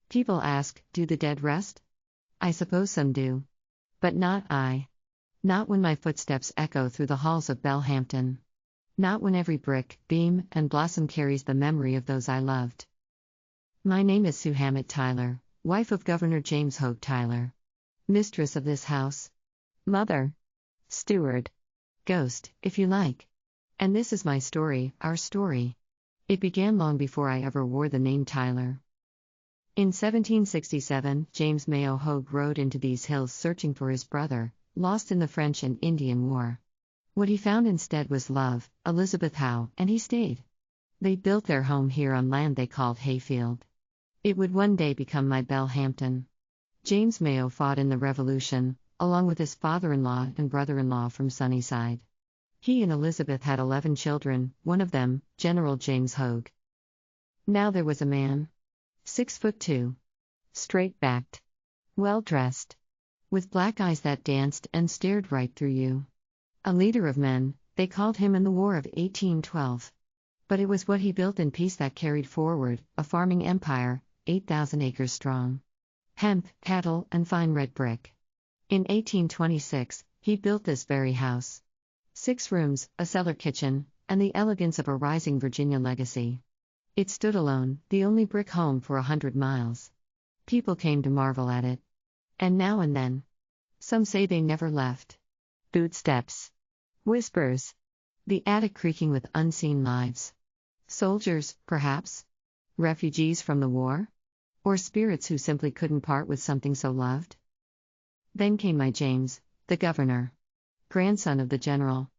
People ask, do the dead rest? I suppose some do. But not I. Not when my footsteps echo through the halls of Belle Hampton. Not when every brick, beam, and blossom carries the memory of those I loved. My name is Sue Hammet Tyler, wife of Governor James Hoge Tyler. Mistress of this house. Mother. Steward. Ghost, if you like. And this is my story, our story. It began long before I ever wore the name Tyler. In 1767, James Mayo Hoge rode into these hills searching for his brother, lost in the French and Indian War. What he found instead was love, Elizabeth Howe, and he stayed. They built their home here on land they called Hayfield. It would one day become my Belle Hampton. James Mayo fought in the Revolution, along with his father-in-law and brother-in-law from Sunnyside. He and Elizabeth had 11 children, one of them, General James Hoge. Now there was a man. 6'2", straight-backed, well-dressed, with black eyes that danced and stared right through you. A leader of men, they called him in the War of 1812. But it was what he built in peace that carried forward a farming empire, 8,000 acres strong. Hemp, cattle, and fine red brick. In 1826, he built this very house. 6 rooms, a cellar kitchen, and the elegance of a rising Virginia legacy. It stood alone, the only brick home for 100 miles. People came to marvel at it. And now and then. Some say they never left. Footsteps. Whispers. The attic creaking with unseen lives. Soldiers, perhaps? Refugees from the war? Or spirits who simply couldn't part with something so loved? Then came my James, the governor. Grandson of the general.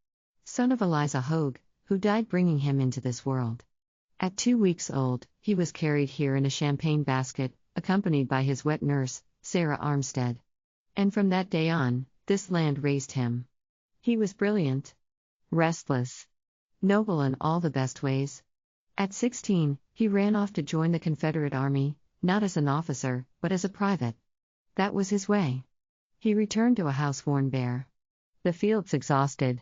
Son of Eliza Hoge, who died bringing him into this world. At 2 weeks old, he was carried here in a champagne basket, accompanied by his wet nurse, Sarah Armstead. And from that day on, this land raised him. He was brilliant. Restless. Noble in all the best ways. At 16, he ran off to join the Confederate Army, not as an officer, but as a private. That was his way. He returned to a house worn bare. The fields exhausted.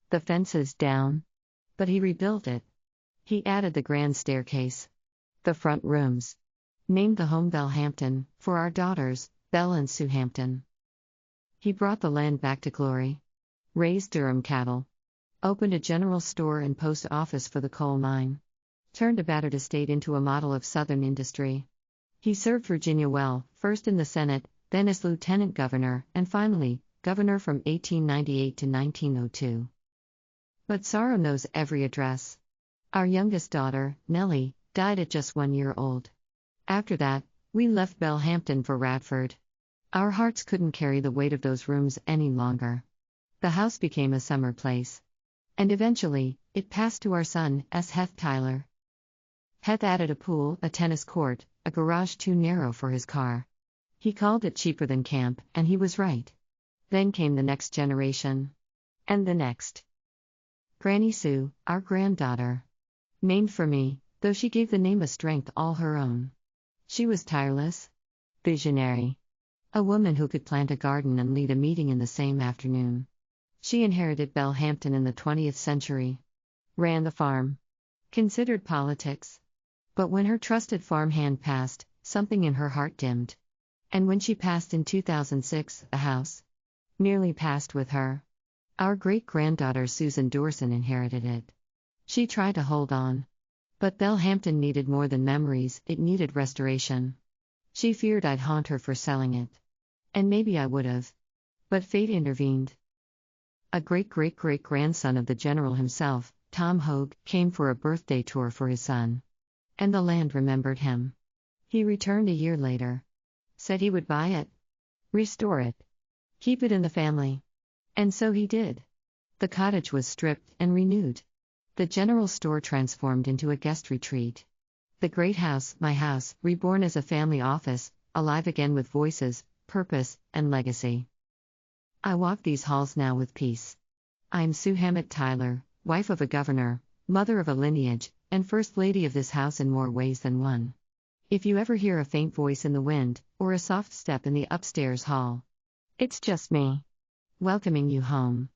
The fences down. But he rebuilt it. He added the grand staircase. The front rooms. Named the home Belle Hampton, for our daughters, Belle and Sue Hampton. He brought the land back to glory. Raised Durham cattle. Opened a general store and post office for the coal mine. Turned a battered estate into a model of Southern industry. He served Virginia well, first in the Senate, then as lieutenant governor, and finally, governor from 1898 to 1902. But sorrow knows every address. Our youngest daughter, Nellie, died at just 1 year old. After that, we left Belle Hampton for Radford. Our hearts couldn't carry the weight of those rooms any longer. The house became a summer place. And eventually, it passed to our son, Heth Tyler. Heth added a pool, a tennis court, a garage too narrow for his car. He called it cheaper than camp, and he was right. Then came the next generation. And the next. Granny Sue, our granddaughter. Named for me, though she gave the name a strength all her own. She was tireless. Visionary. A woman who could plant a garden and lead a meeting in the same afternoon. She inherited Belle Hampton in the 20th century. Ran the farm. Considered politics. But when her trusted farmhand passed, something in her heart dimmed. And when she passed in 2006, the house nearly passed with her. Our great-granddaughter Susan Dorson inherited it. She tried to hold on. But Belle Hampton needed more than memories, it needed restoration. She feared I'd haunt her for selling it. And maybe I would've. But fate intervened. A great-great-great-grandson of the general himself, Tom Hoge, came for a birthday tour for his son. And the land remembered him. He returned a year later. Said he would buy it. Restore it. Keep it in the family. And so he did. The cottage was stripped and renewed. The general store transformed into a guest retreat. The great house, my house, reborn as a family office, alive again with voices, purpose, and legacy. I walk these halls now with peace. I am Sue Hammet Tyler, wife of a governor, mother of a lineage, and first lady of this house in more ways than one. If you ever hear a faint voice in the wind, or a soft step in the upstairs hall, it's just me. Welcoming you home.